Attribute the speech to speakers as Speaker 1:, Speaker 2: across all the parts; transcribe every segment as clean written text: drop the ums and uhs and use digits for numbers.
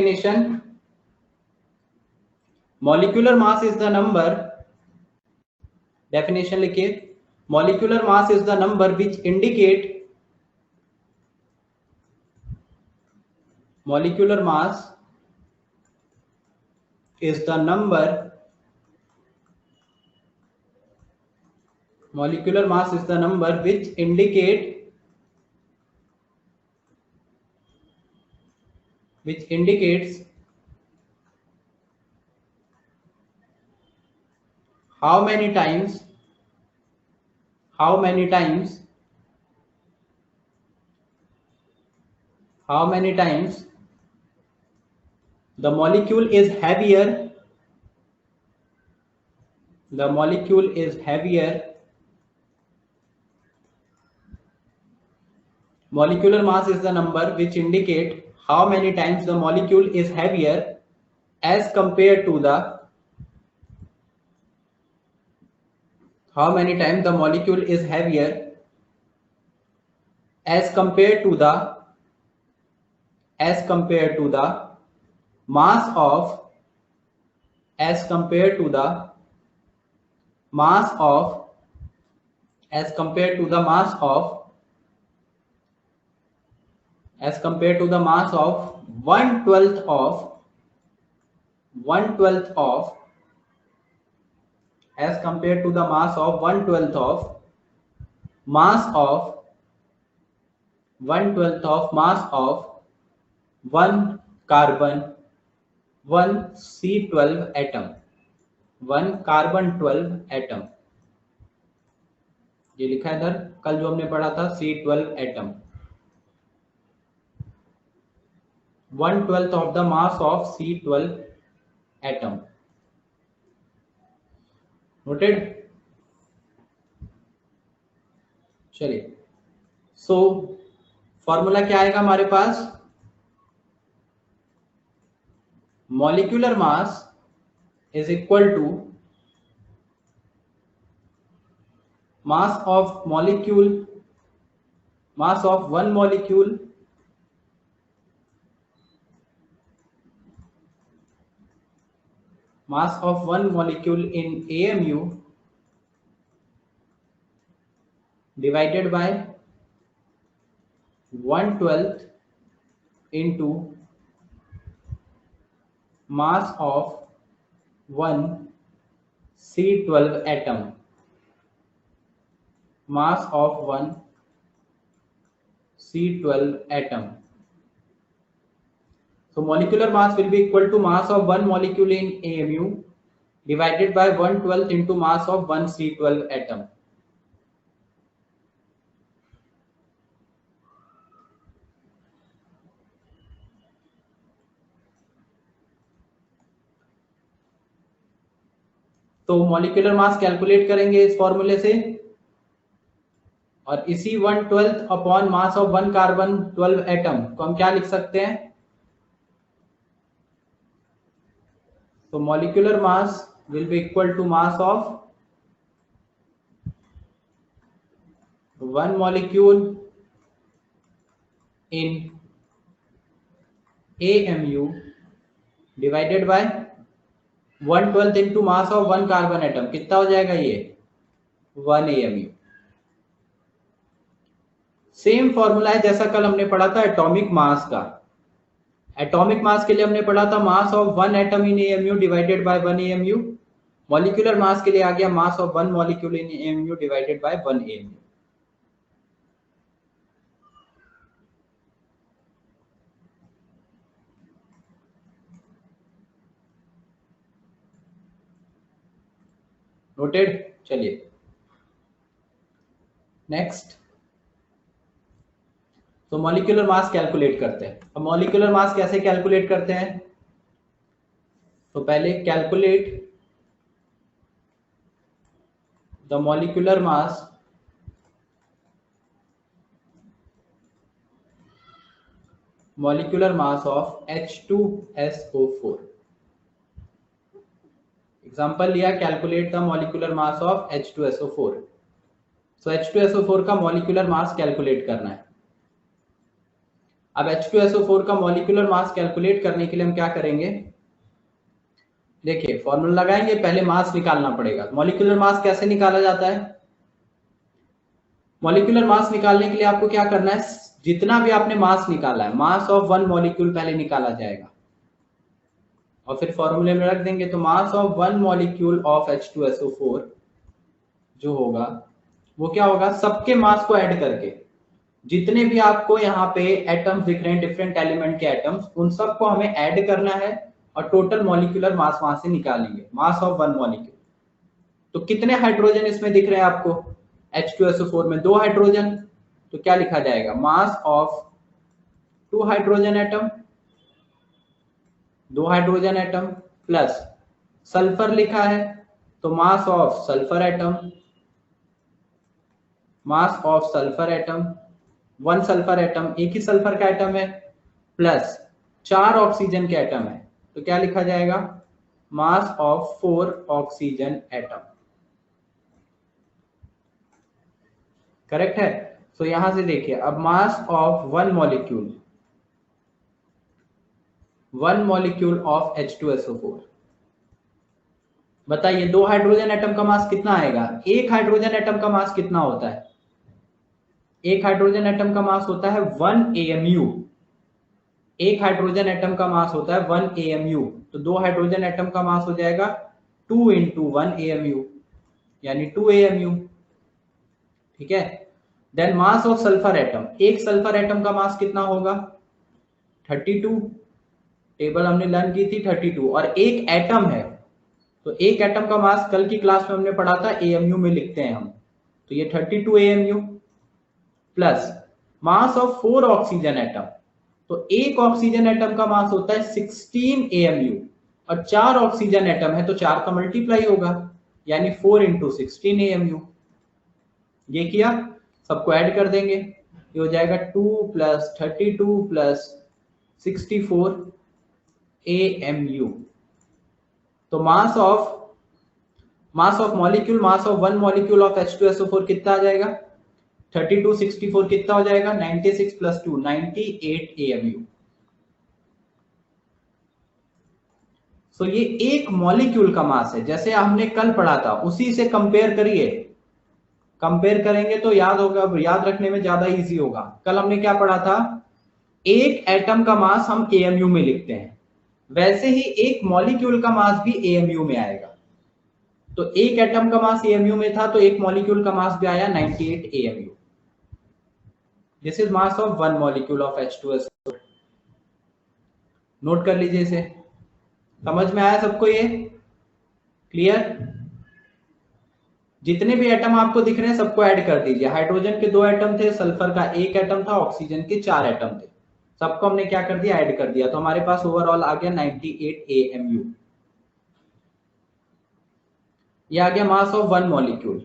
Speaker 1: definition, molecular mass is the number, definition लिखिए, molecular mass is the number which indicate, molecular mass is the number, molecular mass is the number which indicates how many times the molecule is heavier, molecular mass is the number which indicate how many times the molecule is heavier as compared to the, how many times the molecule is heavier as compared to the mass of, as compared to the mass of 1/12 of, as compared to the mass of 1/12 of mass of one carbon, one C12 atom, one carbon 12 atom, ये लिखा है इधर, कल जो हमने पढ़ा था C12 atom, 1/12 of the mass of C12 atom. Noted? चलिए, सो फॉर्मूला क्या आएगा हमारे पास, molecular mass is equal to mass of molecule, mass of one molecule in AMU divided by 1/12 into mass of one C12 atom, mass of one C12 atom. So molecular mass will be equal to mass of one molecule in AMU divided by 1/12 into mass of one C12 atom. तो molecular mass calculate करेंगे इस फॉर्मूले से, और इसी 1/12 upon mass of one carbon 12 atom को हम क्या लिख सकते हैं, तो molecular mass will be equal to mass of one molecule in AMU divided by 1/12 into mass of one carbon atom, कितना हो जाएगा ये 1 AMU. सेम फॉर्मूला है जैसा कल हमने पढ़ा था एटॉमिक मास का. एटॉमिक मास के लिए हमने पढ़ा था मास of one atom in AMU divided by 1 AMU. Molecular mass के लिए आ गया मास of one molecule in AMU divided by 1 AMU. Noted. चलिए नेक्स्ट, तो मॉलिक्यूलर मास कैलकुलेट करते हैं. अब मॉलिक्यूलर मास कैसे कैलकुलेट करते हैं, तो पहले calculate the molecular mass of H2SO4. Example लिया, calculate the molecular mass of H2SO4. So H2SO4 का मॉलिक्यूलर मास कैलकुलेट करना है. अब H2SO4 का मॉलिक्यूलर मास कैलकुलेट करने के लिए हम क्या करेंगे, देखिए फॉर्मूला लगाएंगे, पहले मास निकालना पड़ेगा। मॉलिक्यूलर मास कैसे निकाला जाता है, मॉलिक्यूलर मास निकालने के लिए आपको क्या करना है, जितना भी आपने मास निकाला है, मास ऑफ वन मॉलिक्यूल पहले निकाला जाएगा और फिर फॉर्मूले में रख देंगे। तो मास of one molecule of H2SO4 जो होगा वो क्या होगा, सबके मास को ऐड करके, जितने भी आपको यहाँ पे एटम्स दिख रहे हैं, डिफरेंट एलिमेंट के एटम्स, उन सबको हमें ऐड करना है और टोटल मॉलिक्यूलर मास वहां से निकालेंगे, मास ऑफ वन मॉलिक्यूल। तो कितने हाइड्रोजन इसमें दिख रहे हैं आपको, H2SO4 में 2 हाइड्रोजन, तो क्या लिखा जाएगा, mass of 2 hydrogen atom, 2 hydrogen atom plus sulphur लिखा है तो मास of sulphur atom, mass of sulphur atom, 1 sulphur atom, एक ही सल्फर का एटम है, प्लस 4 ऑक्सीजन के एटम है, तो क्या लिखा जाएगा, mass of 4 oxygen atom. Correct है। तो यहां से देखिए, अब मास of one molecule of H2SO4, बताइए 2 हाइड्रोजन एटम का मास कितना आएगा, एक हाइड्रोजन एटम का मास कितना होता है, एक हाइड्रोजन एटम का मास होता है 1 AMU, एक हाइड्रोजन एटम का मास होता है 1 AMU, तो 2 हाइड्रोजन एटम का मास हो जाएगा 2 × 1 AMU यानी 2 AMU। ठीक है। Then mass of sulphur atom, एक सल्फर एटम का मास कितना होगा 32, टेबल हमने लर्न की थी 32, और एक एटम है तो एक एटम का मास कल की क्लास में हमने पढ़ा था AMU में लिखते हैं हम, तो ये 32 AMU plus mass of 4 oxygen atom, तो एक ऑक्सीजन एटम का मास होता है 16 AMU और 4 ऑक्सीजन एटम है तो 4 का मल्टीप्लाई होगा यानी 4 × 16 AMU। ये किया, सबको ऐड कर देंगे, ये हो जाएगा 2 + 32 + 64 AMU। तो mass of molecule, mass of one molecule of H2SO4 कितना आ जाएगा, 32 64 कितना हो जाएगा, 96 + 2 98 AMU। तो ये एक मॉलिक्यूल का मास है, जैसे हमने कल पढ़ा था उसी से कंपेयर करिए, कंपेयर करेंगे तो याद होगा, याद रखने में ज्यादा इजी होगा। कल हमने क्या पढ़ा था, एक एटम का मास हम AMU में लिखते हैं, वैसे ही एक मॉलिक्यूल का मास भी AMU में आएगा। तो एक एटम का मास AMU में था तो एक मॉलिक्यूल का मास भी आया 98 AMU। This is mass of one molecule of H2SO4। Note कर लीजिए इसे, समझ में आया सबको, ये क्लियर। जितने भी एटम आपको दिख रहे हैं सबको ऐड कर दीजिए, हाइड्रोजन के 2 एटम थे, सल्फर का 1 एटम था, ऑक्सीजन के 4 एटम थे, सबको हमने क्या कर दिया, ऐड कर दिया, तो हमारे पास ओवरऑल आ गया 98 AMU। ये आ गया मास ऑफ वन मॉलिक्यूल।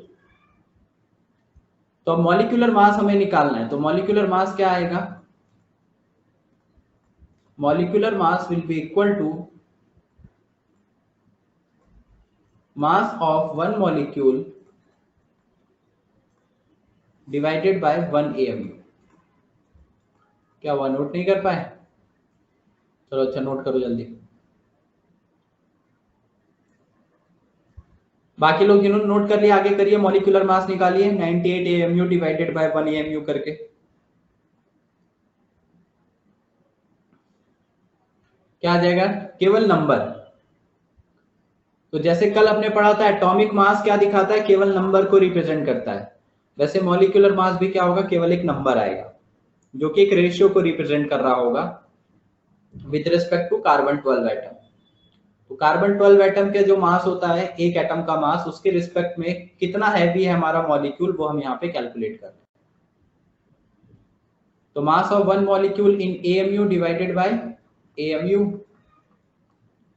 Speaker 1: तो अब मॉलिक्यूलर मास हमें निकालना है, तो मॉलिक्यूलर मास क्या आएगा, molecular mass will be equal to mass of one molecule divided by 1 AMU। क्या हुआ, नोट नहीं कर पाए, चलो अच्छा नोट करो जल्दी। बाकी लोग जिन्होंने नोट कर लिया आगे करिए, मॉलिक्यूलर मास निकालिए 98 AMU डिवाइडेड बाय 1 AMU करके। क्या आ जाएगा, केवल नंबर। तो जैसे कल आपने पढ़ा था एटॉमिक मास क्या दिखाता है, केवल नंबर को रिप्रेजेंट करता है, वैसे मॉलिक्यूलर मास भी क्या होगा, केवल एक नंबर आएगा जो कि एक रेशियो को रिप्रेजेंट कर रहा होगा with respect to carbon 12 atom. तो कार्बन 12 एटम के जो मास होता है, एक एटम का मास, उसके रिस्पेक्ट में कितना हैवी है हमारा मॉलिक्यूल, वो हम यहाँ पे कैलकुलेट कर रहे हैं। तो मास of one molecule in AMU divided bye AMU,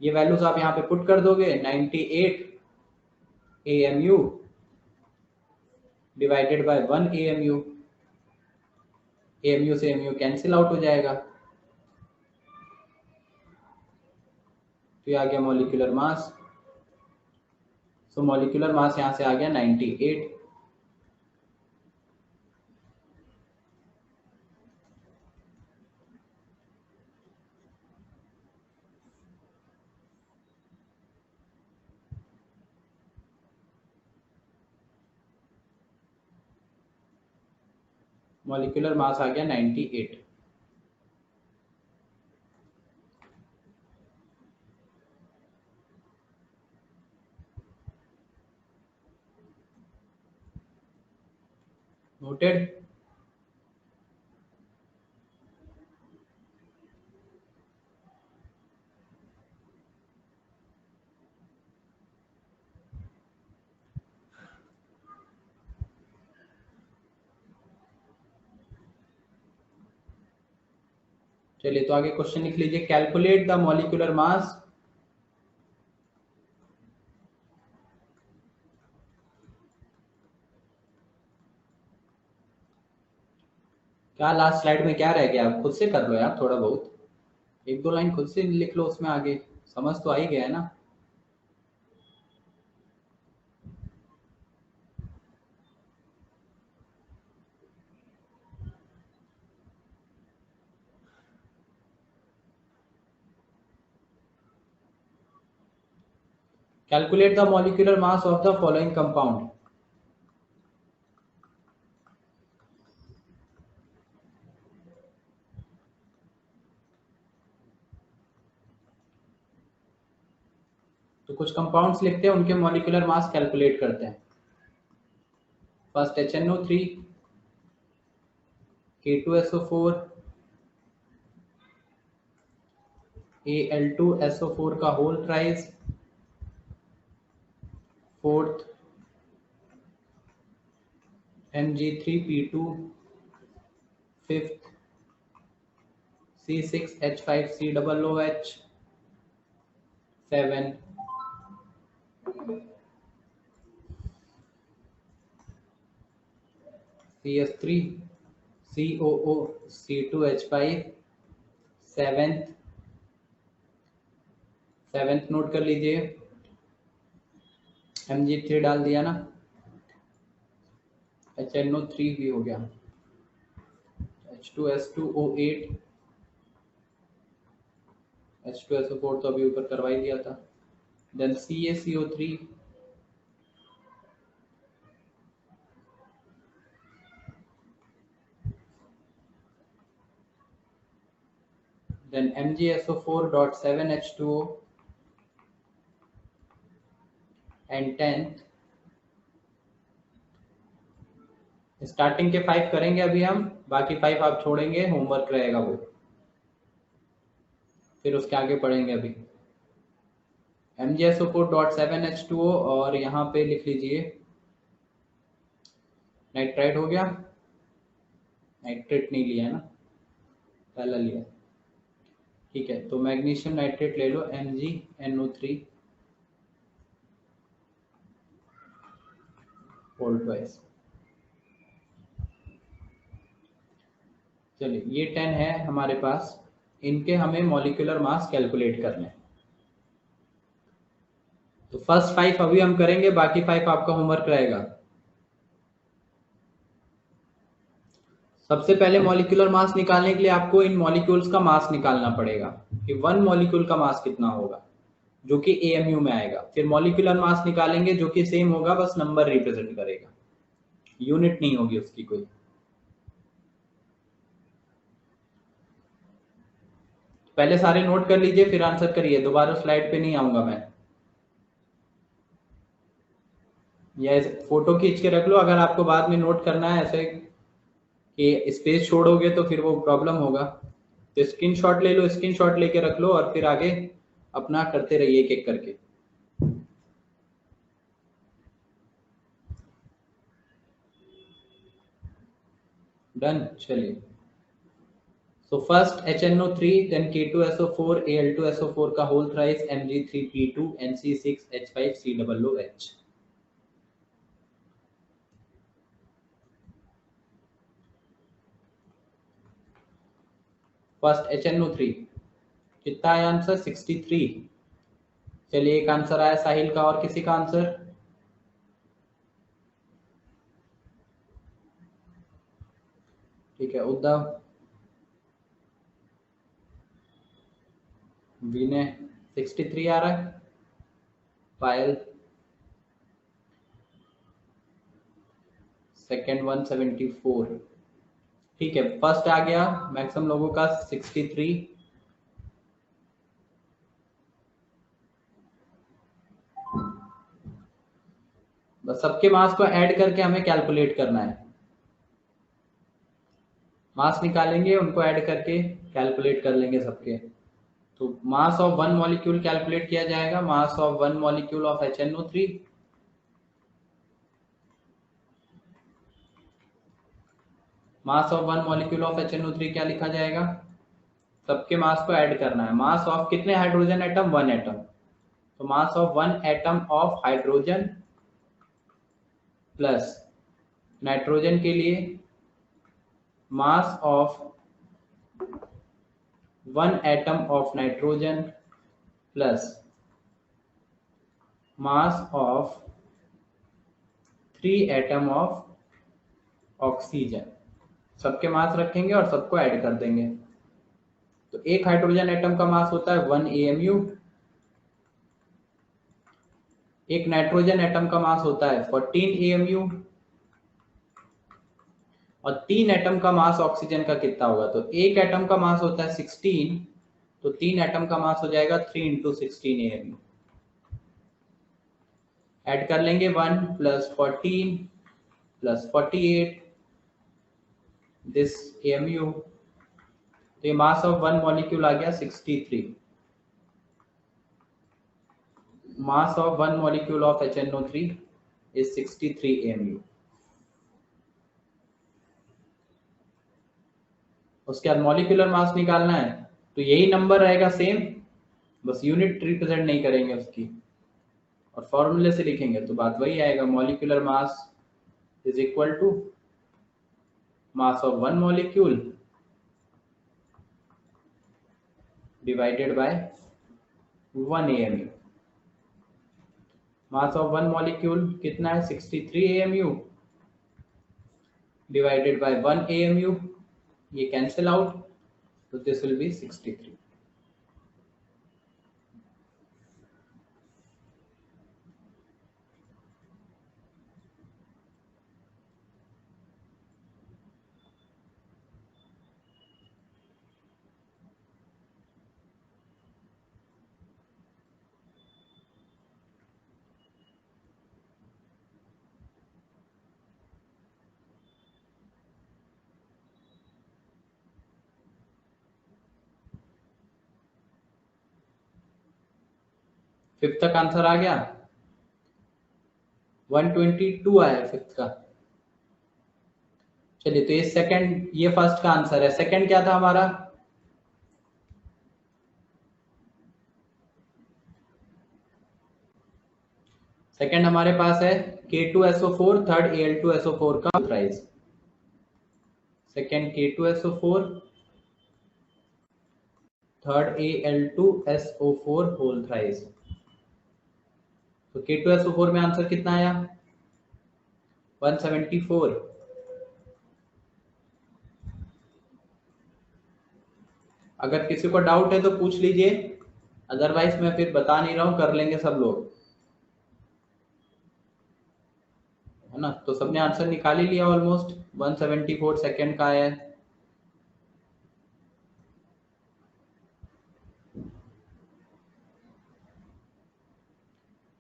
Speaker 1: ये वैल्यूज आप यहाँ पे पुट कर दोगे, 98 AMU divided by 1 AMU, AMU से AMU कैंसिल आउट हो जाएगा, तो ये आ गया मॉलिक्यूलर मास। सो मॉलिक्यूलर मास यहाँ से आ गया 98। मॉलिक्यूलर मास आ गया 98। नोटेड। चलिए तो आगे क्वेश्चन लिख लीजिए, कैलकुलेट द मॉलिक्यूलर मास क्या लास्ट स्लाइड में क्या रह गया, आप खुद से कर लो यार, थोड़ा बहुत एक दो लाइन खुद से लिख लो उसमें, आगे समझ तो आ ही गया है ना। Calculate the molecular mass of the following compound. तो कुछ कंपाउंड्स लिखते हैं, उनके मॉलिक्यूलर मास कैलकुलेट करते हैं। फर्स्ट HNO3, K2SO4, Al2SO4 का whole thrice, fourth Mg3P2, fifth C6H5COOH, seven CS3COOC2H5, seventh note कर लीजिए, Mg3 डाल दिया ना, HNO3 भी हो गया, H2S2O8, H2SO4 तो अभी ऊपर करवा ही दिया था, then CaCO3, then MgSO4.7H2O, and 10th starting के 5 करेंगे अभी हम, बाकी 5 आप छोड़ेंगे, होमवर्क रहेगा वो, फिर उसके आगे पढ़ेंगे अभी। MgSO4.7H2O और यहाँ पे लिख लीजिए नाइट्राइट हो गया, नाइट्रेट नहीं लिया ना, पहला लिया, ठीक है। तो मैग्नीशियम नाइट्रेट ले लो, MgNO3 होल ट्वाइस। चलिए ये 10 है हमारे पास, इनके हमें मॉलिक्यूलर मास कैलकुलेट करने हैं। तो फर्स्ट 5 अभी हम करेंगे, बाकी 5 आपका होमवर्क रहेगा। सबसे पहले मॉलिक्यूलर मास निकालने के लिए आपको इन मॉलिक्यूल्स का मास निकालना पड़ेगा कि वन मॉलिक्यूल का मास कितना होगा, जो कि AMU में आएगा। फिर मॉलिक्यूलर मास निकालेंगे जो कि सेम होगा, बस नंबर रिप्रेजेंट करेगा, यूनिट नहीं होगी उसकी कोई। पहले सारे नोट कर लीजिए फिर आंसर करिए, दोबारा स्लाइड पे नहीं आऊंगा मैं, या फोटो खींच के रख लो अगर आपको बाद में नोट करना है, ऐसे कि स्पेस छोड़ोगे तो फिर वो प्रॉब्लम होगा। तो स्क्रीनशॉट ले लो, स्क्रीनशॉट लेके रख लो और फिर आगे अपना करते रहिए एक एक करके। डन, चलिए। So first HNO3, then K2SO4, Al2SO4 का whole thrice, Mg3P2, NC6H5COOH। First HNO3 कितना है आंसर, 63। चलिए एक आंसर आया साहिल का, और किसी का आंसर? ठीक है, उद्धव, विनय 63 आ रहा है, पायल सेकेंड 174, ठीक है, फर्स्ट आ गया मैक्सिमम लोगों का 63। बस सबके मास को ऐड करके हमें कैलकुलेट करना है, मास निकालेंगे उनको ऐड करके कैलकुलेट कर लेंगे सबके। तो मास ऑफ वन मॉलिक्यूल कैलकुलेट किया जाएगा, मास of one molecule of HNO3, mass of one molecule of HNO3 क्या लिखा जाएगा, सबके मास को ऐड करना है। मास ऑफ कितने हाइड्रोजन एटम, वन एटम, तो मास of one atom of hydrogen plus nitrogen के लिए मास of one atom of nitrogen plus mass of three atom of oxygen, सबके मास रखेंगे और सबको ऐड कर देंगे। तो एक हाइड्रोजन एटम का मास होता है 1 AMU, एक नाइट्रोजन एटम का मास होता है 14 AMU, और तीन एटम का मास ऑक्सीजन का कितना होगा, तो एक एटम का मास होता है 16, तो तीन एटम का मास हो जाएगा 3 इंटू 16 AMU। ऐड कर लेंगे 1 प्लस 14 प्लस 48 दिस AMU, तो ये मास ऑफ वन मॉलिक्यूल आ गया 63। मास of one molecule of HNO3 is 63 AMU। उसके बाद मॉलिक्यूलर मास निकालना है, तो यही नंबर रहेगा सेम, बस यूनिट रिप्रेजेंट नहीं करेंगे उसकी और फॉर्मूले से लिखेंगे, तो बात वही आएगा, molecular mass is equal to mass of one molecule divided by 1 AMU। Mass of one molecule कितना है, 63 AMU डिवाइडेड बाय 1 AMU, ये कैंसिल आउट, तो दिस विल बी 63। फिफ्थ तक आंसर आ गया, 122 आया फिफ्थ का। चलिए, तो ये सेकंड, ये फर्स्ट का आंसर है। सेकंड क्या था हमारा, सेकंड हमारे पास है K2SO4 थर्ड Al2SO4 का thrice. Second K2SO4 third Al2SO4 whole thrice. तो K2SO4 में आंसर कितना आया, 174। अगर किसी को डाउट है तो पूछ लीजिए, अदरवाइज मैं फिर बता नहीं रहा हूं, कर लेंगे सब लोग, है ना। तो सबने आंसर निकाल ही लिया ऑलमोस्ट, 174 सेकंड का आया है।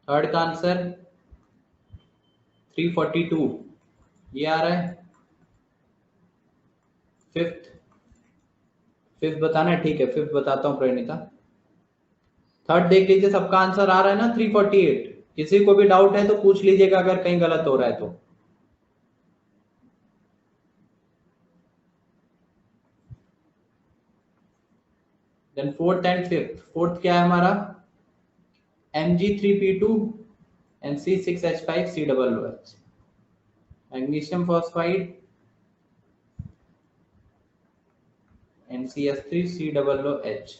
Speaker 1: थर्ड का आंसर 342 ये आ रहा है। फिफ्थ, फिफ्थ बताना है, ठीक है फिफ्थ बताता हूँ प्रणीता। थर्ड देख लीजिए, सबका आंसर आ रहा है ना 348, किसी को भी डाउट है तो पूछ लीजिएगा अगर कहीं गलत हो रहा है तो। Then fourth and fifth, fourth क्या है हमारा, Mg3P2 and C6H5COOH, magnesium phosphide NCS3COOH।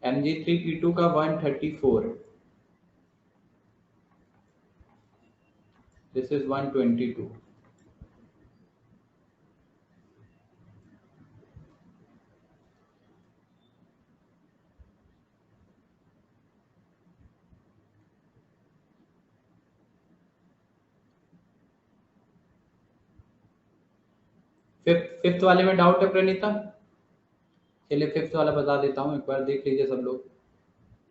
Speaker 1: Mg3P2 का 134, दिस इज 122। फिफ्थ वाले में डाउट है प्रणीता? चलिए फिफ्थ वाला बता देता हूँ, एक बार देख लीजिए सब लोग।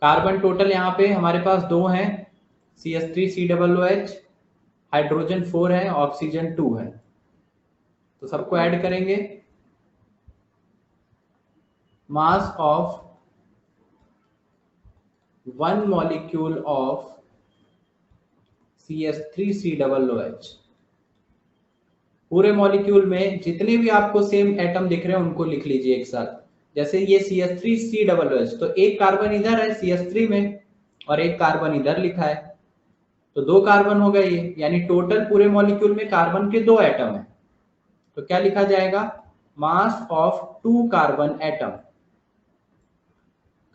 Speaker 1: कार्बन टोटल यहाँ पे हमारे पास 2 हैं, CH3COOH, हाइड्रोजन 4 है, ऑक्सीजन 2 है। तो सबको ऐड करेंगे। मास ऑफ 1 मॉलिक्यूल ऑफ CH3COOH, पूरे मॉलिक्यूल में जितने भी आपको सेम एटम दिख रहे हैं उनको लिख लीजिए एक साथ। जैसे ये CH3COOH, तो एक कार्बन इधर है CH3 में और एक कार्बन इधर लिखा है, तो 2 कार्बन हो गए ये, यानी टोटल पूरे मॉलिक्यूल में कार्बन के 2 एटम है। तो क्या लिखा जाएगा? Mass of 2 carbon atom.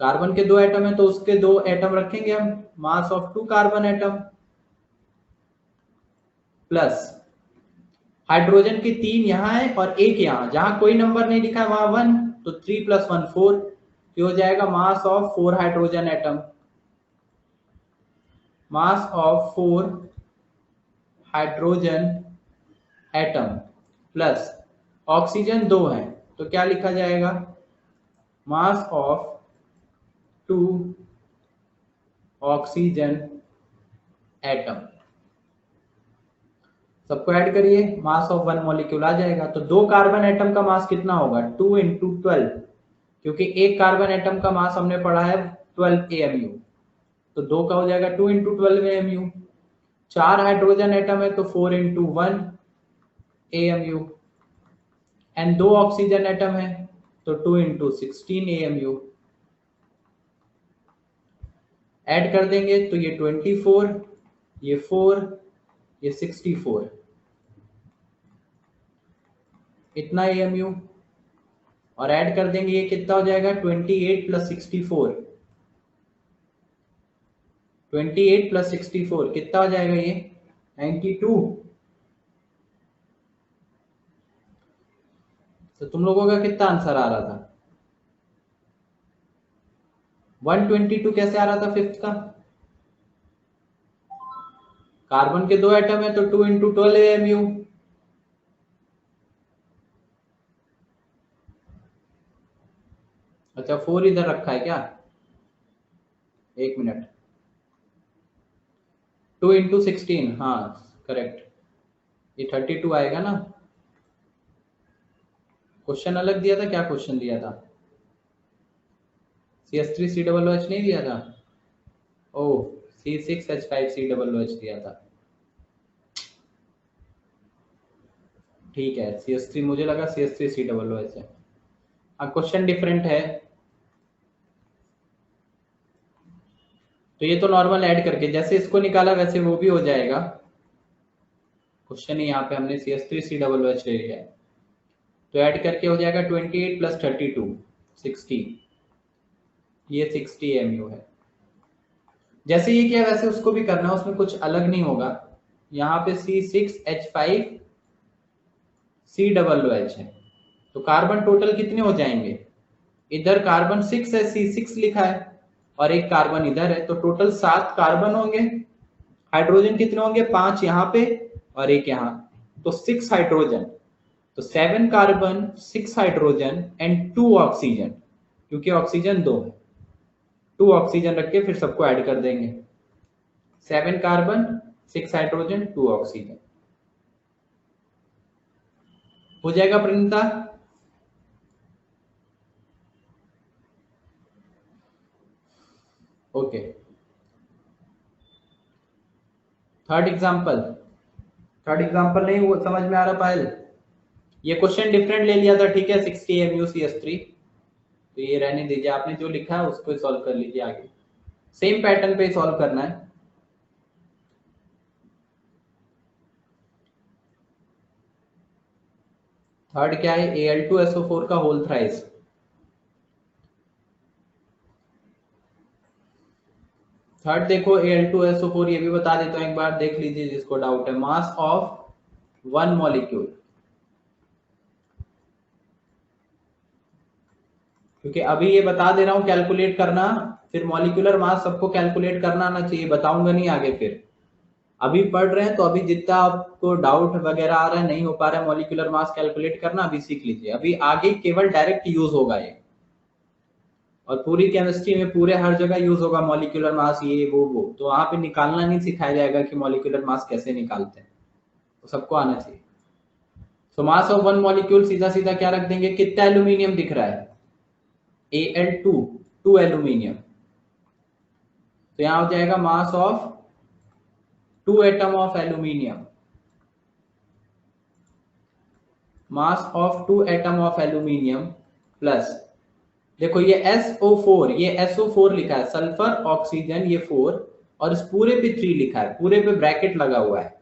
Speaker 1: Carbon के 2 एटम है तो उसके 2 एटम रखेंगे हम, mass of 2 carbon atom, plus hydrogen के 3 यहां है और 1 यहां, जहां कोई नंबर नहीं लिखा है वहां 1, तो 3 + 1 4, हो जाएगा mass of 4 hydrogen atom. Mass of 4 hydrogen atom plus oxygen 2 है, तो क्या लिखा जाएगा? Mass of 2 oxygen atom. सबको ऐड करिए, मास ऑफ 1 मॉलिक्यूल आ जाएगा। तो 2 कार्बन एटम का मास कितना होगा? 2 × 12, क्योंकि एक कार्बन एटम का मास हमने पढ़ा है 12 AMU, तो 2 का हो जाएगा 2 × 12 AMU। 4 हाइड्रोजन एटम है तो 4 × 1 AMU, एंड 2 ऑक्सीजन एटम है तो 2 × 16 AMU। ऐड कर देंगे तो ये 24, ये 4, ये 64, इतना AMU। और ऐड कर देंगे, ये कितना हो जाएगा? 28 + 64, 28 + 64 कितना हो जाएगा? ये 92। तो तुम लोगों का कितना आंसर आ रहा था? 122 कैसे आ रहा था फिफ्थ का? कार्बन के 2 एटम है तो 2 × 12 AMU। अच्छा 4 इधर रखा है क्या? एक मिनट, 2 × 16, हाँ करेक्ट, ये 32 आएगा ना। क्वेश्चन अलग दिया था, क्या क्वेश्चन दिया था? CH3COOH नहीं दिया था? ओ, C6H5COOH दिया था। ठीक है, CH3, मुझे लगा CH3COOH है। हाँ क्वेश्चन डिफरेंट है, तो ये तो नॉर्मल ऐड करके जैसे इसको निकाला वैसे वो भी हो जाएगा। क्वेश्चन ही यहाँ पे हमने CH3COOH ले लिया है, तो ऐड करके हो जाएगा 28 + 32 60, ये 60 AMU है। जैसे ये किया वैसे उसको भी करना है, उसमें कुछ अलग नहीं होगा। यहाँ पे C6H5COOH है, तो कार्बन टोटल कितने हो जाएंगे? इधर कार्बन 6 है, C6 लिखा है, और एक कार्बन इधर है, तो टोटल 7 कार्बन होंगे। हाइड्रोजन कितने होंगे? 5 यहाँ पे और एक यहाँ, तो 6 हाइड्रोजन, तो 7 कार्बन, 6 हाइड्रोजन एंड 2 ऑक्सीजन, क्योंकि ऑक्सीजन 2 है, 2 ऑक्सीजन रख के फिर सबको ऐड कर देंगे। 7 कार्बन, 6 हाइड्रोजन, 2 ऑक्सीजन हो जाएगा प्रणीता। ओके, थर्ड एग्जांपल नहीं वो समझ में आ रहा पायल? ये क्वेश्चन डिफरेंट ले लिया था, ठीक है, 60 AMU CH3, तो ये रहने दीजिए, आपने जो लिखा है उसको सॉल्व कर लीजिए। आगे सेम पैटर्न पे सॉल्व करना है। थर्ड क्या है? Al2SO4 का होल थ्राइस। थर्ड देखो Al2SO4, ये भी बता देता हूं एक बार, देख लीजिए जिसको डाउट है। मास ऑफ 1 मॉलिक्यूल, क्योंकि अभी ये बता दे रहा हूं कैलकुलेट करना, फिर मॉलिक्यूलर मास सबको कैलकुलेट करना आना चाहिए, बताऊंगा नहीं आगे फिर। अभी पढ़ रहे हैं तो अभी जितना आपको डाउट वगैरह आ रहा है, नहीं हो पा रहा है मॉलिक्यूलर मास कैलकुलेट करना, अभी सीख लीजिए। अभी आगे केवल डायरेक्ट यूज होगा ये, और पूरी केमिस्ट्री में पूरे हर जगह यूज होगा मॉलिक्यूलर मास, ये वो। तो वहां पे निकालना नहीं सिखाया जाएगा कि मॉलिक्यूलर मास कैसे निकालते हैं, तो सबको आना चाहिए। सो मास ऑफ वन मॉलिक्यूल सीधा सीधा क्या रख देंगे, कितना एल्यूमिनियम दिख रहा है, Al2, 2 एल्यूमिनियम। तो यहां हो जाएगा mass of 2 atom of aluminium, mass of 2 atom of aluminium plus, देखो ये SO4, ये SO4 लिखा है, सल्फर ऑक्सीजन ये 4, और इस पूरे पे 3 लिखा है, पूरे पे ब्रैकेट लगा हुआ है,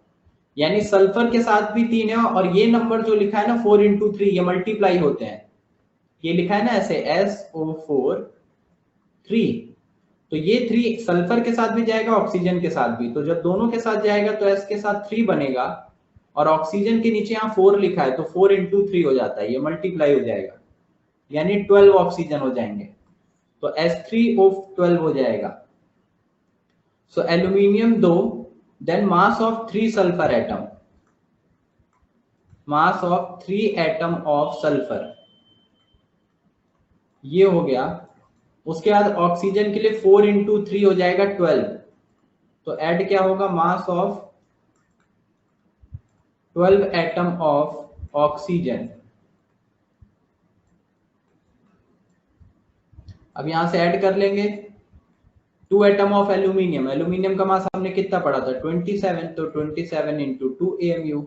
Speaker 1: यानी सल्फर के साथ भी 3 है, और ये नंबर जो लिखा है ना 4 into 3, ये मल्टीप्लाई होते हैं, ये लिखा है ना ऐसे SO4 3, तो ये 3 सल्फर के साथ भी जाएगा, ऑक्सीजन के साथ भी, तो जब दोनों के साथ जाएगा तो S के साथ 3 बनेगा, और ऑक्सीजन के नीचे यहाँ 4 लिखा है, तो 4 into 3 हो जाता है, ये मल्टीप्लाई हो जाएगा, यानी 12 ऑक्सीजन हो जाएंगे, तो S3O12 हो जाएगा। So aluminium 2, then mass of 3 sulphur atom, mass of 3 atom of sulphur, ये हो गया। उसके बाद ऑक्सीजन के लिए 4 into 3 हो जाएगा 12, तो ऐड क्या होगा, मास ऑफ 12 एटम ऑफ ऑक्सीजन। अब यहां से ऐड कर लेंगे 2 एटम ऑफ एल्यूमिनियम, एल्यूमिनियम का मास हमने कितना पढ़ा था 27, तो 27 into 2 AMU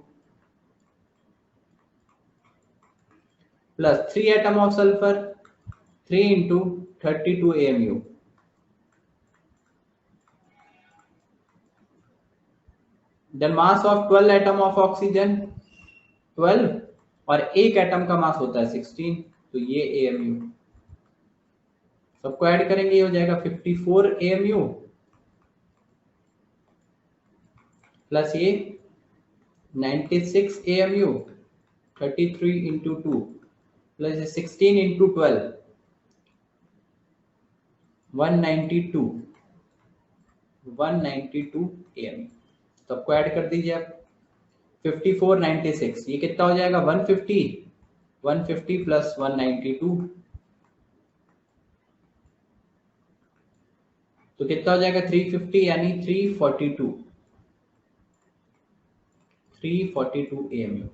Speaker 1: plus 3 atom of sulphur, 3 into 32 AMU, then mass of 12 atom of oxygen 12, और एक एटम का मास होता है 16, तो ये AMU, सबको ऐड करेंगे, ये हो जाएगा 54 AMU प्लस ये 96 AMU, 33 into 2 plus 16 into 12, 192 AMU, सबको ऐड कर दीजिए आप, 54 96, ये कितना हो जाएगा 150 प्लस 192, तो कितना हो जाएगा 350, यानी 342 AMU।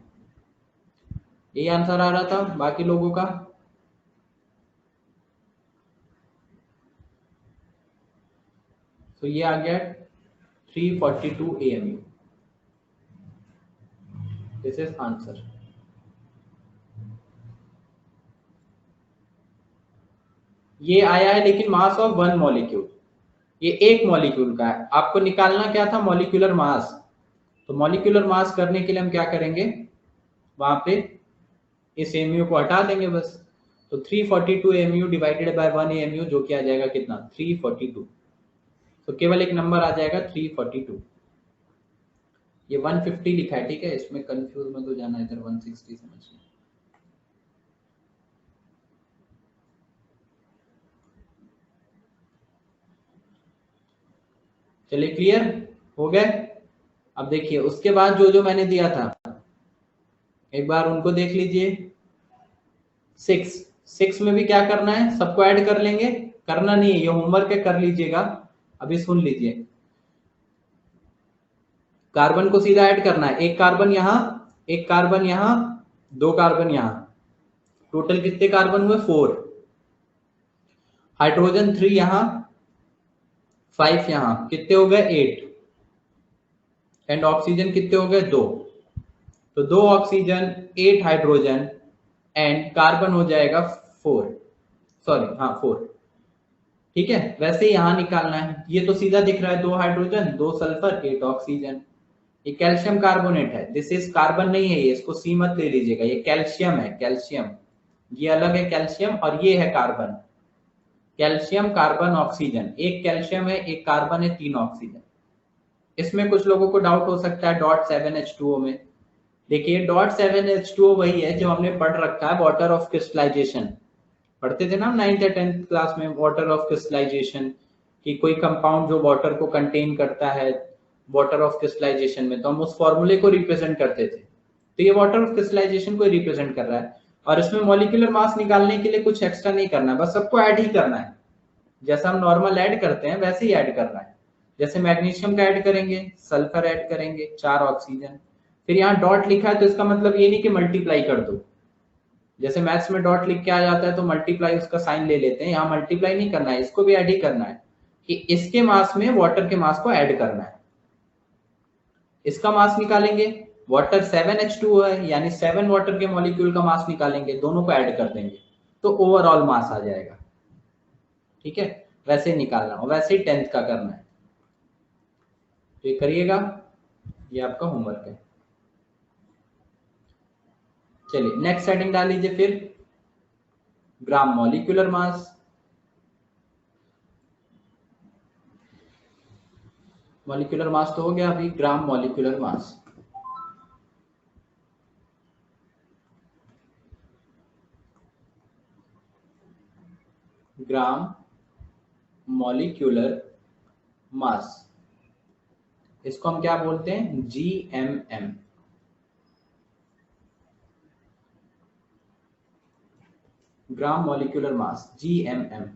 Speaker 1: ये आंसर आ रहा था बाकी लोगों का। तो ये आ गया 342 AMU, दिस इज आंसर। ये आया है लेकिन मास ऑफ वन मॉलिक्यूल, ये एक मॉलिक्यूल का है, आपको निकालना क्या था मॉलिक्यूलर मास, तो मॉलिक्यूलर मास करने के लिए हम क्या करेंगे, वहां पे इस AMU को हटा देंगे बस, तो 342 AMU डिवाइडेड बाय 1 AMU, जो कि आ जाएगा कितना 342, तो केवल एक नंबर आ जाएगा 342। ये 150 लिखा है, ठीक है, इसमें कंफ्यूज मत हो जाना, इधर 160 समझना। चलिए क्लियर हो गए। अब देखिए उसके बाद जो जो मैंने दिया था एक बार उनको देख लीजिए। 6 में भी क्या करना है, सबको ऐड कर लेंगे, करना नहीं है, ये होमवर्क है, कर लीजिएगा। अभी सुन लीजिए, कार्बन को सीधा ऐड करना है, एक कार्बन यहाँ, एक कार्बन यहाँ, 2 कार्बन यहाँ, टोटल कितने कार्बन हुए 4, हाइड्रोजन 3 यहाँ, 5 यहाँ, कितने हो गए 8, एंड ऑक्सीजन कितने हो गए 2, तो 2 ऑक्सीजन 8 हाइड्रोजन एंड कार्बन हो जाएगा 4, सॉरी हाँ 4, ठीक है। वैसे ही यहां निकालना है, ये तो सीधा दिख रहा है, 2 हाइड्रोजन 2 सल्फर 8 ऑक्सीजन, ये कैल्शियम कार्बोनेट है, दिस इज कार्बन नहीं है ये, इसको सी मत ले लीजिएगा, ये कैल्शियम है, कैल्शियम, ये अलग है कैल्शियम, और ये है कार्बन, कैल्शियम कार्बन ऑक्सीजन, एक कैल्शियम है एक कार्बन है 3 ऑक्सीजन। इसमें कुछ लोगों को डाउट हो सकता है .7H2O में, देखिए .7H2O वही है जो हमने पढ़ रखा है, वाटर ऑफ क्रिस्टलाइजेशन, पढ़ते थे ना 9th या 10th क्लास में, वाटर ऑफ क्रिस्टलाइजेशन, कि कोई कंपाउंड जो वाटर को कंटेन करता है वाटर ऑफ क्रिस्टलाइजेशन में, तो हम उस फॉर्मूले को रिप्रेजेंट करते थे। तो ये वाटर ऑफ क्रिस्टलाइजेशन को रिप्रेजेंट कर रहा है, और इसमें मॉलिक्यूलर मास निकालने के लिए कुछ एक्स्ट्रा नहीं करना है, बस सबको ऐड ही करना है। जैसा हम नॉर्मल ऐड करते हैं वैसे ही ऐड करना है। जैसे मैग्नीशियम का ऐड करेंगे, सल्फर ऐड करेंगे, 4 ऑक्सीजन, फिर यहाँ डॉट लिखा है तो इसका मतलब ये नहीं कि मल्टीप्लाई कर दो। जैसे मैथ्स में डॉट लिख के आ जाता है तो मल्टीप्लाई उसका साइन ले लेते हैं, यहाँ मल्टीप्लाई नहीं करना है, इसको भी ऐड ही करना है कि इसके मास में वाटर के मास को ऐड करना है। इसका मास निकालेंगे, वाटर 7H2 है, यानी 7 वाटर के मॉलिक्यूल का मास निकालेंगे, दोनों को ऐड कर देंगे तो ओवरऑल मास आ जाएगा। ठीक है, वैसे ही निकालना और वैसे ही 10th का करना है। तो ये करिएगा, ये आपका होमवर्क है। चलिए नेक्स्ट हेडिंग डाल लीजिए फिर, gram molecular mass. Molecular mass तो हो गया, अभी gram molecular mass. Gram molecular mass, इसको हम क्या बोलते हैं, GMM। Gram molecular mass, GMM।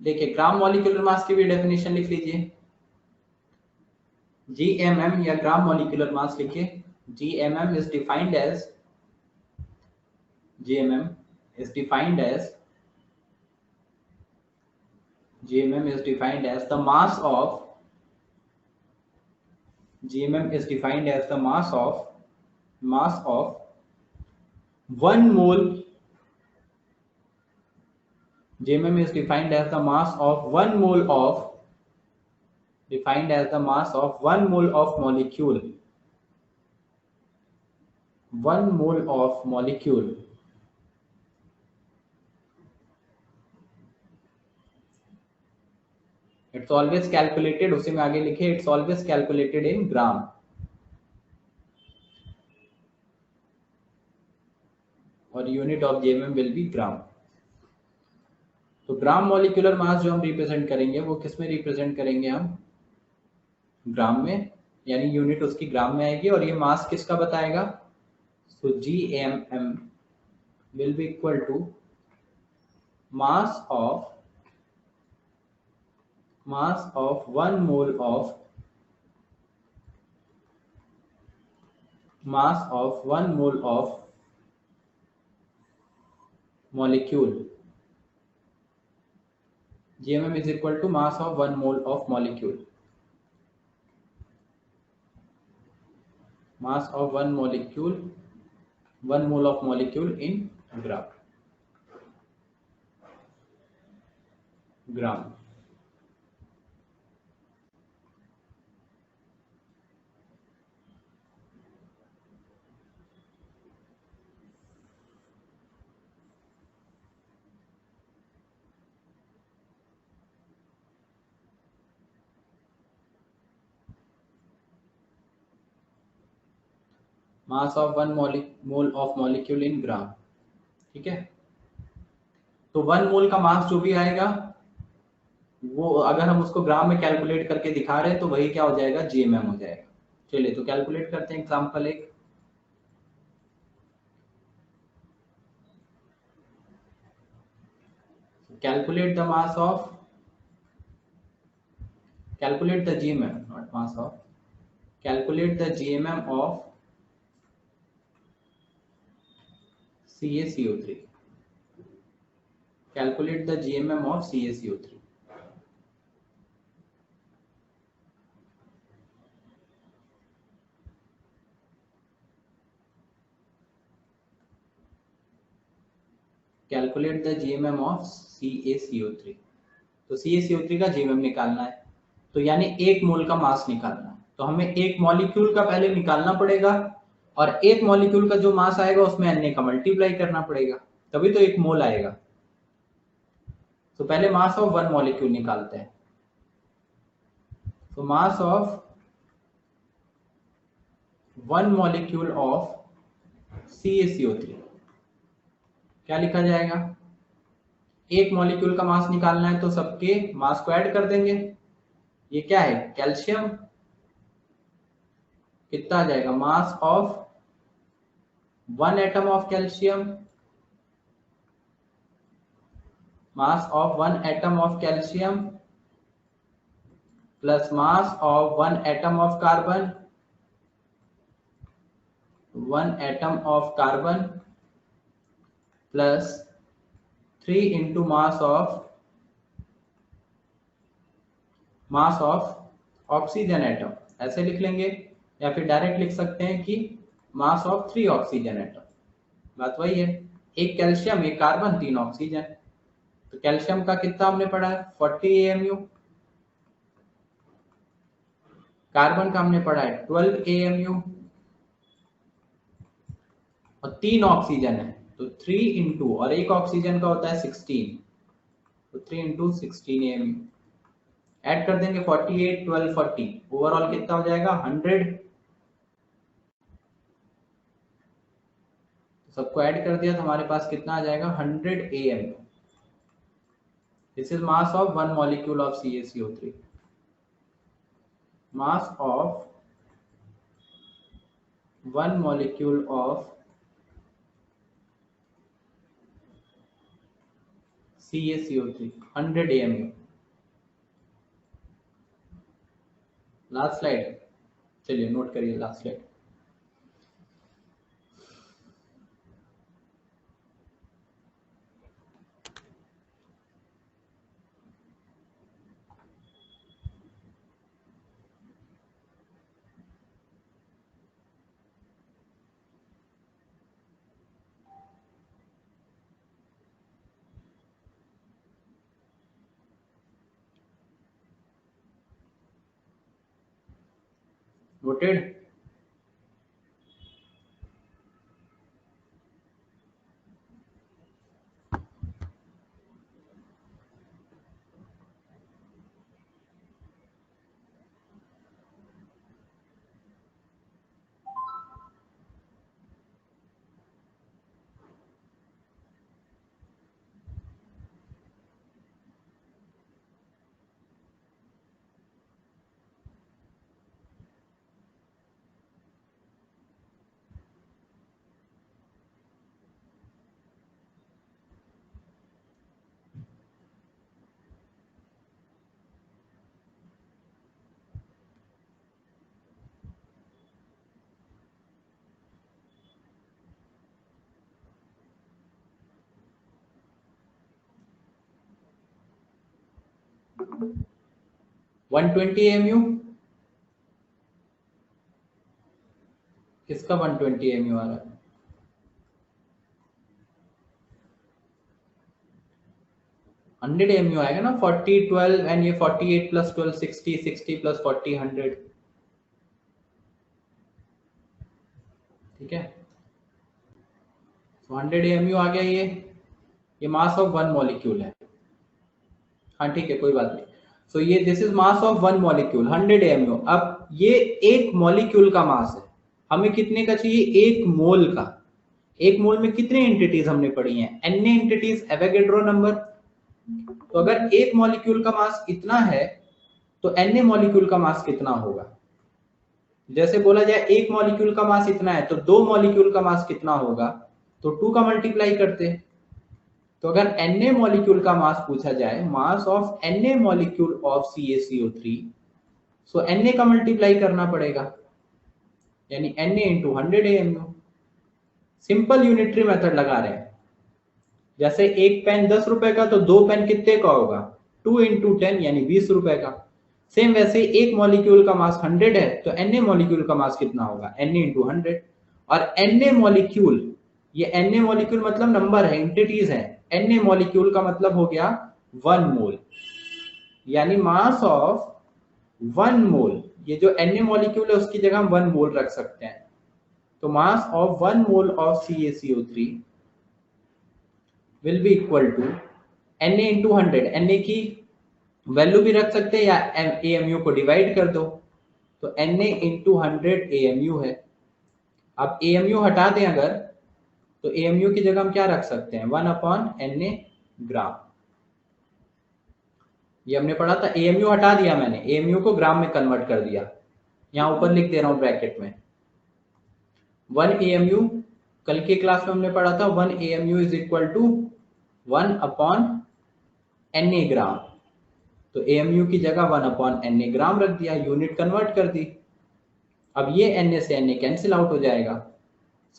Speaker 1: देखिए ग्राम मॉलिक्यूलर मास की भी डेफिनेशन लिख लीजिए, GMM या ग्राम मॉलिक्यूलर मास लिखिए। GMM is defined as GMM is defined as GMM is defined as the mass of GMM is defined as the mass of 1 mole. GMM is defined as the mass of 1 mole of defined as the mass of 1 mole of molecule, 1 mole of molecule it's always calculated, उसी में आगे लिखे it's always calculated in gram, और unit of GMM will be ग्राम। तो gram molecular mass जो हम represent करेंगे वो किस में रिप्रेजेंट करेंगे, हम ग्राम में, यानी यूनिट उसकी ग्राम में आएगी, और ये मास किसका बताएगा, so GMM will be equal to mass of 1 mole of molecule. GMM is equal to mass of 1 mole of molecule. Mass of 1 molecule, 1 mole of molecule in gram. Mass of 1 mole of molecule in gram. ठीक है, तो 1 मोल का मास जो भी आएगा वो अगर हम उसको ग्राम में कैलकुलेट करके दिखा रहे हैं तो वही क्या हो जाएगा, GMM हो जाएगा। चलिए तो कैलकुलेट करते हैं एग्जांपल एक। calculate the mass of calculate the GMM, not mass of, calculate the GMM of CaCO3, calculate the GMM of CaCO3। Calculate the GMM of CaCO3, तो CaCO3 का GMM निकालना है, तो यानी 1 मोल का मास निकालना है, तो हमें एक मॉलिक्यूल का पहले निकालना पड़ेगा, और एक मॉलिक्यूल का जो मास आएगा उसमें Na का मल्टीप्लाई करना पड़ेगा, तभी तो 1 मोल आएगा। तो पहले मास ऑफ वन मॉलिक्यूल निकालते हैं। तो मास of one molecule of CaCO3 क्या लिखा जाएगा? एक मॉलिक्यूल का मास निकालना है तो सबके मास को ऐड कर देंगे। ये क्या है? कैल्शियम। कितना आ जाएगा? मास of one atom of calcium, mass of one atom of calcium plus mass of one atom of carbon, one atom of carbon plus 3 into mass of oxygen atom, ऐसे लिख लेंगे। या फिर डायरेक्ट लिख सकते हैं कि मास ऑफ 3 ऑक्सीजन एटम। बात वही है, एक कैल्शियम, एक कार्बन, 3 ऑक्सीजन। तो कैल्शियम का कितना हमने पढ़ा है? 40 AMU। कार्बन का हमने पढ़ा है 12 AMU और 3 ऑक्सीजन है तो 3 इंटू, और एक ऑक्सीजन का होता है 16, तो 3 इंटू 16 AMU। ऐड कर देंगे 48, 12, 40, ओवरऑल कितना हो जाएगा? 100। सबको ऐड कर दिया तो हमारे पास कितना आ जाएगा? 100 AMU। This is mass of one molecule of CaCO3। Mass of one molecule of CaCO3 100 AMU। Last slide, चलिए नोट करिए last slide. Noted? One 120 AMU। किसका 120 AMU आ रहा है? हंड्रेड AMU आएगा ना। 40, 12 एंड ये 48 प्लस 12 60, 60 प्लस 40 100। ठीक है, 100 AMU आ गया। ये मास ऑफ वन मॉलिक्यूल है। हाँ ठीक है, कोई बात नहीं। सो ये this is mass of one molecule 100 AMU। अब ये एक मॉलिक्यूल का मास है, हमें कितने का चाहिए? एक मोल का। एक मोल में कितने एंटिटीज हमने पढ़ी हैं? n entities, Avogadro number. तो अगर एक मॉलिक्यूल का मास इतना है तो n मॉलिक्यूल का मास कितना होगा? जैसे बोला जाए एक मॉलिक्यूल का मास इतना है तो दो मॉलिक्यूल का मास कितना होगा? तो 2 का मल्टीप्लाई करते। तो अगर Na मॉलिक्यूल का मास पूछा जाए, mass of Na molecule of CaCO3, so Na का मल्टीप्लाई करना पड़ेगा, यानी Na into 100 AMU। Simple unitary method लगा रहे हैं। जैसे एक पेन 10 रुपए का तो दो पेन कितने का होगा? 2 इंटू 10 यानी 20 रुपए का। सेम वैसे एक मॉलिक्यूल का मास 100 है तो Na मॉलिक्यूल का मास कितना होगा? Na into 100। और Na मॉलिक्यूल, ये Na मॉलिक्यूल मतलब नंबर है, एंटिटीज है। Na मॉलिक्यूल का मतलब हो गया 1 मोल, यानी मास ऑफ 1 मोल। ये जो Na मॉलिक्यूल है उसकी जगह हम 1 मोल रख सकते हैं। तो मास of 1 mole of CaCO3 will be equal to Na into 100, Na की वैल्यू भी रख सकते हैं या AMU को डिवाइड कर दो, तो Na इंटू 100 AMU है। अब AMU हटा दें अगर, तो AMU की जगह हम क्या रख सकते हैं, 1/Na ग्राम। ये हमने पढ़ा था, AMU हटा दिया मैंने, AMU को ग्राम में कन्वर्ट कर दिया, यहाँ ऊपर लिख दे रहा हूं ब्रैकेट में। 1 AMU, कल के क्लास में हमने पढ़ा था 1 AMU is equal to 1/Na gram, तो AMU की जगह 1/Na ग्राम रख दिया, यूनिट कन्वर्ट कर दी। अब ये Na से Na कैंसिल आउट हो जाएगा।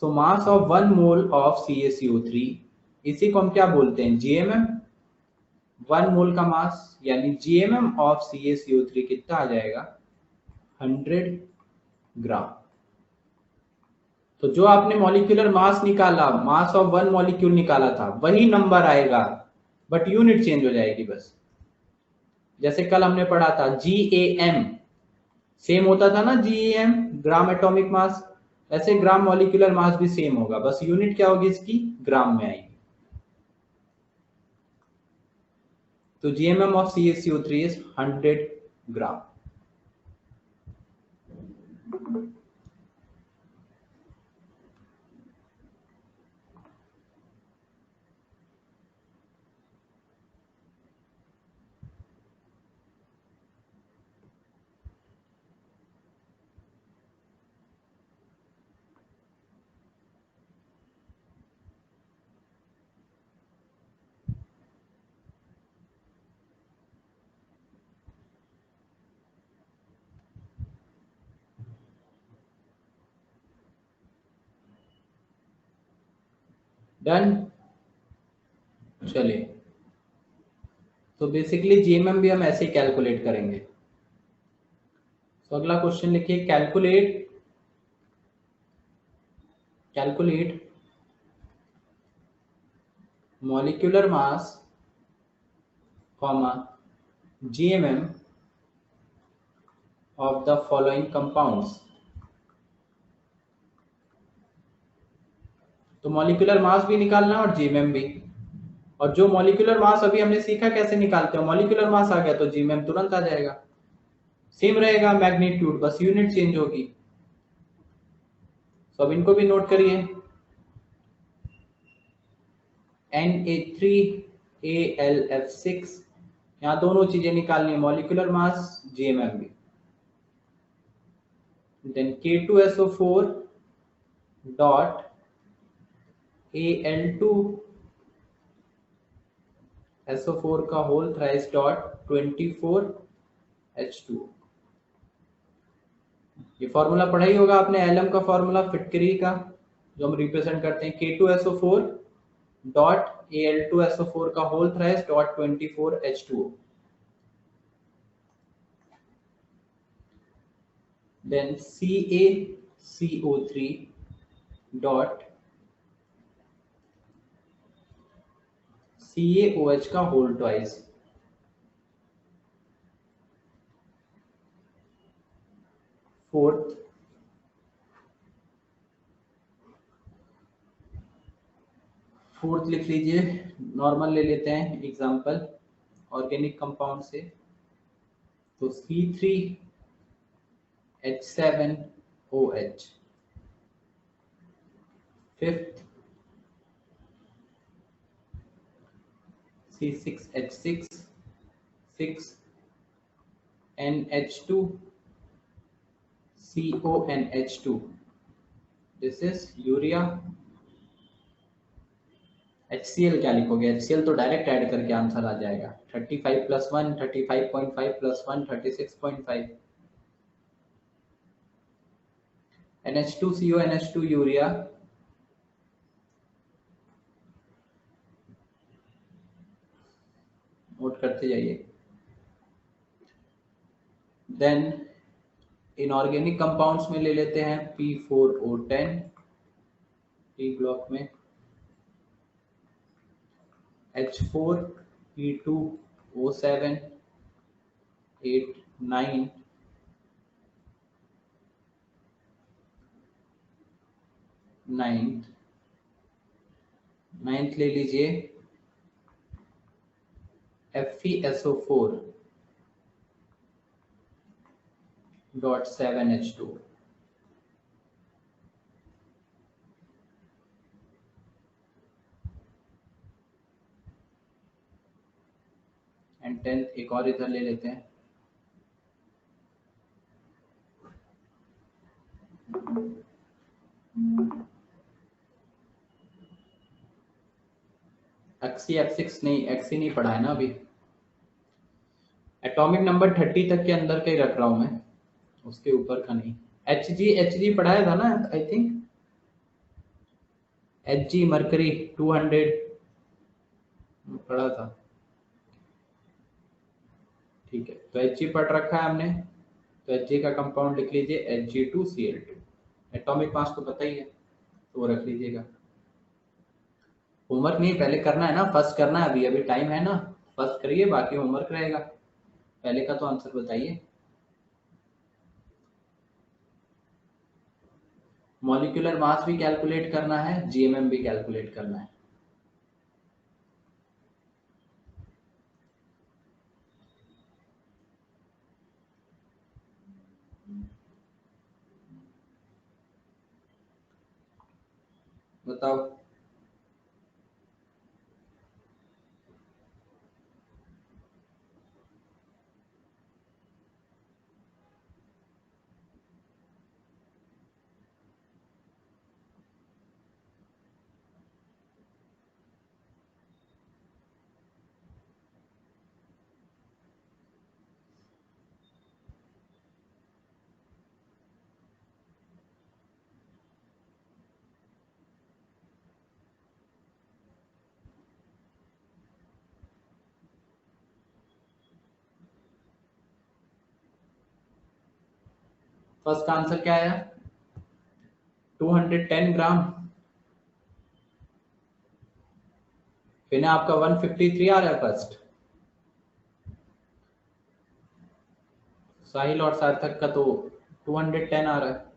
Speaker 1: सो मास ऑफ 1 मोल ऑफ CaCO3, इसी को हम क्या बोलते हैं, GMM। 1 मोल का मास यानी GMM ऑफ CaCO3 कितना आ जाएगा, 100 ग्राम। तो जो आपने मॉलिक्यूलर मास निकाला, मास ऑफ 1 मॉलिक्यूल निकाला था, वही नंबर आएगा, बट यूनिट चेंज हो जाएगी बस। जैसे कल हमने पढ़ा था GAM, सेम होता था ना GAM, ग्राम एटॉमिक मास, ऐसे ग्राम मॉलिक्यूलर मास भी सेम होगा, बस यूनिट क्या होगी इसकी, ग्राम में आएगी। तो GMM of CaCO3 is 100 gram. Done, चलिए। तो बेसिकली GMM भी हम ऐसे ही कैलकुलेट करेंगे। तो अगला क्वेश्चन लिखिए, calculate molecular mass, GMM of the following compounds। तो मॉलिक्यूलर मास भी निकालना है और GMM भी। और जो मॉलिक्यूलर मास अभी हमने सीखा कैसे निकालते हैं, मॉलिक्यूलर मास आ गया तो GMM तुरंत आ जाएगा, सेम रहेगा मैग्नीट्यूड, बस यूनिट चेंज होगी। तो अब इनको भी नोट करिए, Na3AlF6, यहाँ दोनों चीजें निकालनी है, मॉलिक्यूलर मास GMM भी। देन K2SO4 डॉट Al2SO4 का होल थ्राइस डॉट 24H2। ये फॉर्मूला पढ़ा ही होगा आपने, एलएम का फॉर्मूला फिटकरी का, जो हम रिप्रेजेंट करते हैं K2SO4 डॉट Al2SO4 का whole thrice dot 24H2O। Then CaCO3 dot CaOH का होल ट्वाइस, फोर्थ लिख लीजिए, नॉर्मल ले लेते हैं एग्जांपल ऑर्गेनिक कंपाउंड से। तो C3H7OH, fifth C6H6, 6NH2CONH2, this is urea. HCl क्या लिखोगे, HCl तो डायरेक्ट ऐड करके आंसर आ जाएगा, 35 plus 1 35.5 plus 1 36.5, NH2CO NH2 urea, note करते जाइए। देन इनऑर्गेनिक कंपाउंड्स में ले लेते हैं P4O10, P ब्लॉक में H4P2O7 8 9 नाइन्थ ले लीजिए FeSO4.7H2 एंड 10th एक और इधर ले लेते हैं। एक्सी F6 नहीं, एक्सी नहीं पढ़ा है ना अभी। एटॉमिक नंबर 30 तक के अंदर का ही रख रहा हूं मैं, उसके ऊपर का नहीं। Hg पढ़ाया था ना आई थिंक, Hg मरकरी 200 पढ़ा था। ठीक है, तो Hg पढ़ रखा है हमने, तो Hg का कंपाउंड लिख लीजिए Hg2Cl2। एटॉमिक मास तो पता ही है, तो वो रख लीजिएगा। होमवर्क नहीं, पहले करना है ना, फर्स्ट करना है, अभी अभी टाइम है ना, फर्स्ट करिए, बाकी होमवर्क रहेगा। पहले का तो आंसर बताइए। मॉलिक्यूलर मास भी कैलकुलेट करना है, जीएमएम भी कैलकुलेट करना है। बताओ। फर्स्ट का आंसर क्या आया? 210 ग्राम। फिर आपका 153 आ रहा है फर्स्ट। साहिल और सार्थक का तो 210 आ रहा है।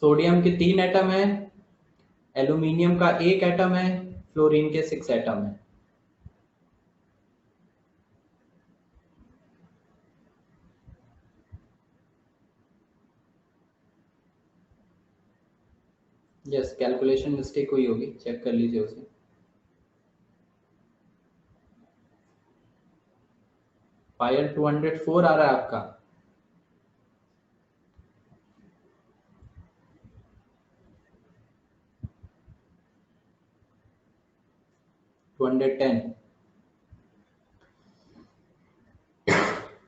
Speaker 1: सोडियम के 3 एटम है, एल्यूमिनियम का 1 एटम है, फ्लोरीन के 6 एटम है। यस, कैलकुलेशन मिस्टेक हुई होगी, चेक कर लीजिए उसे। फायर 204 आ रहा है आपका। टू 210।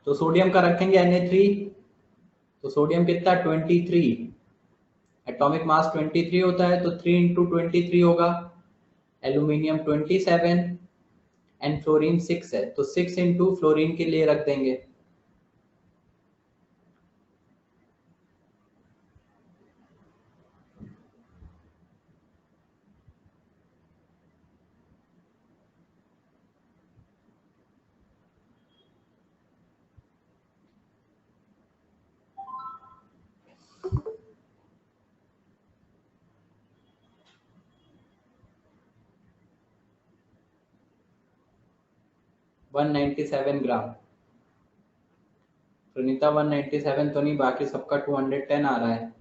Speaker 1: तो सोडियम का रखेंगे Na3, तो सोडियम कितना 23, एटॉमिक मास 23 होता है, तो 3 इंटू 23 होगा। एल्यूमिनियम 27 एंड फ्लोरीन 6 है, तो 6 इंटू फ्लोरीन के लिए रख देंगे। वन 197 ग्राम। प्रणीता 197 तो नहीं, बाकी सबका 210 आ रहा है।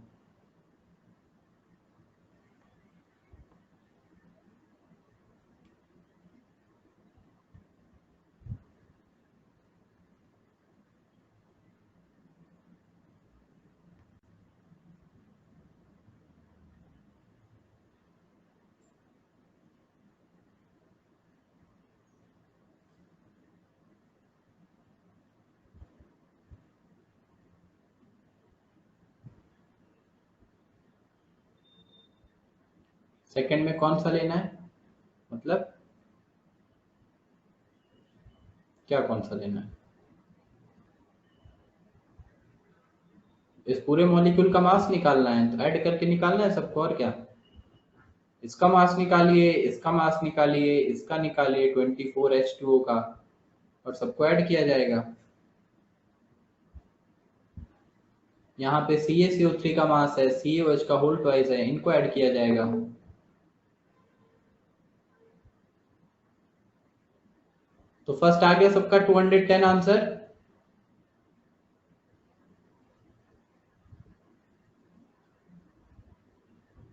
Speaker 1: सेकंड में कौन सा लेना है, मतलब क्या कौन सा लेना है? इस पूरे मॉलिक्यूल का मास निकालना है, तो ऐड करके निकालना है सबको, और क्या। इसका मास निकालिए, इसका मास निकालिए, इसका निकालिए 24H2O का, और सबको ऐड किया जाएगा। यहाँ पे CaCO3 का मास है, CaOH का होल ट्वाइस है, इनको ऐड किया जाएगा। तो फर्स्ट आ गया सबका 210 आंसर।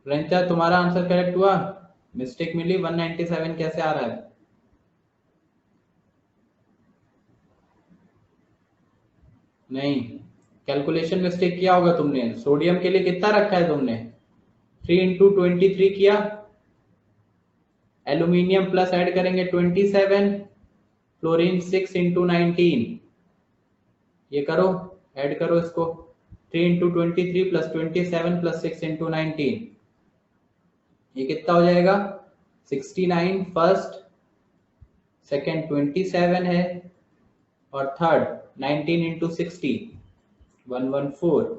Speaker 1: रंचा तुम्हारा आंसर करेक्ट हुआ, मिस्टेक मिली। 197 कैसे आ रहा है? नहीं, कैलकुलेशन मिस्टेक किया होगा तुमने। सोडियम के लिए कितना रखा है तुमने? 3 इंटू 23 किया। एल्यूमिनियम प्लस ऐड करेंगे 27, फ्लोरीन 6 इंटू 19। ये करो, ऐड करो इसको। 3 इंटू 23 प्लस 27 प्लस 6 इंटू 19, ये कितना हो जाएगा? 69। फर्स्ट, सेकेंड 27 है, और थर्ड 19 इंटू 60, 114।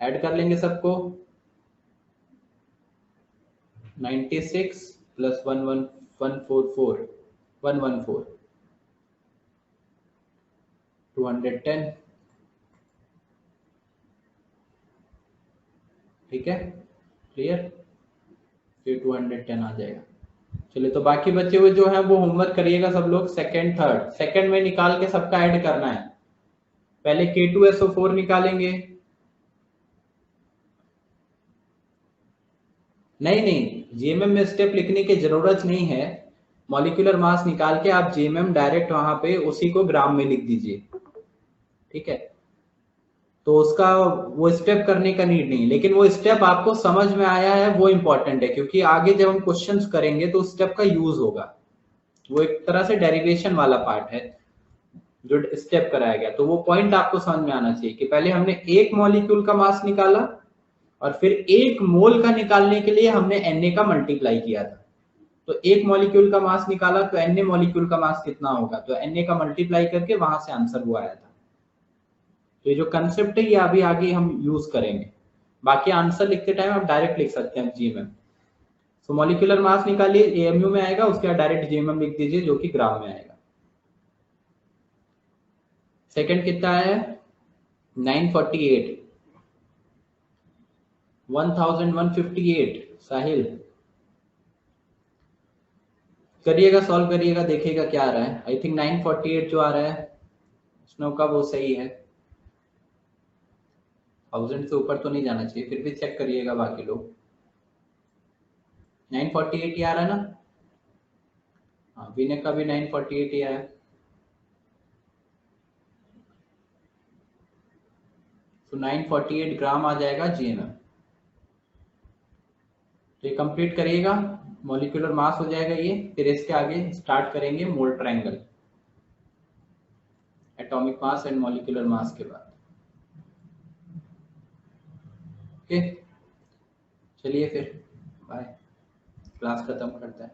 Speaker 1: ऐड कर लेंगे सबको। 96 प्लस 114, 114, 210। ठीक है, क्लियर? फिर 210 आ जाएगा। चलिए, तो बाकी बचे हुए जो है वो होमवर्क करिएगा सब लोग। सेकंड थर्ड, सेकंड में निकाल के सबका ऐड करना है। पहले K2SO4 निकालेंगे। नहीं नहीं, जीएमएम में स्टेप लिखने की जरूरत नहीं है। मॉलिक्यूलर मास निकाल के आप जीएमएम डायरेक्ट वहां पे उसी को ग्राम में लिख दीजिए। ठीक है, तो उसका वो स्टेप करने का नीड नहीं, लेकिन वो स्टेप आपको समझ में आया है वो इंपॉर्टेंट है, क्योंकि आगे जब हम क्वेश्चंस करेंगे तो उस स्टेप का यूज होगा। वो एक तरह से डेरिवेशन वाला पार्ट है जो स्टेप कराया गया। तो वो पॉइंट आपको समझ में आना चाहिए कि पहले हमने एक मॉलिक्यूल का मास निकाला, और फिर एक मोल का निकालने के लिए हमने Na का मल्टीप्लाई किया था। तो एक मॉलिक्यूल का मास निकाला तो Na मॉलिक्यूल का मास कितना होगा, तो Na का मल्टीप्लाई करके वहां से आंसर वो आया था। तो ये जो कंसेप्ट है ये अभी आगे हम यूज करेंगे। बाकी आंसर लिखते टाइम आप डायरेक्ट लिख सकते हैं जीएमएम। तो मॉलिक्यूलर मास निकालिए, एएमयू में आएगा, उसके बाद डायरेक्ट जीएमएम लिख दीजिए जो कि ग्राम में आएगा। सेकंड कितना है? 948, 1158। साहिल करिएगा, सॉल्व करिएगा, देखिएगा क्या आ रहा है। आई थिंक 948 जो आ रहा है स्नो का वो सही है। 1000 से ऊपर तो नहीं जाना चाहिए, फिर भी चेक करिएगा बाकी लोग। 948 ही आ रहा है ना? हाँ, विनय का भी 948 ही आया। तो 948 ग्राम आ जाएगा जीएमएम। तो ये कंप्लीट करिएगा, मॉलिक्यूलर मास हो जाएगा ये। फिर इसके आगे स्टार्ट करेंगे mole triangle, atomic mass and molecular mass के बाद। ओके, चलिए फिर बाय, क्लास खत्म करते हैं।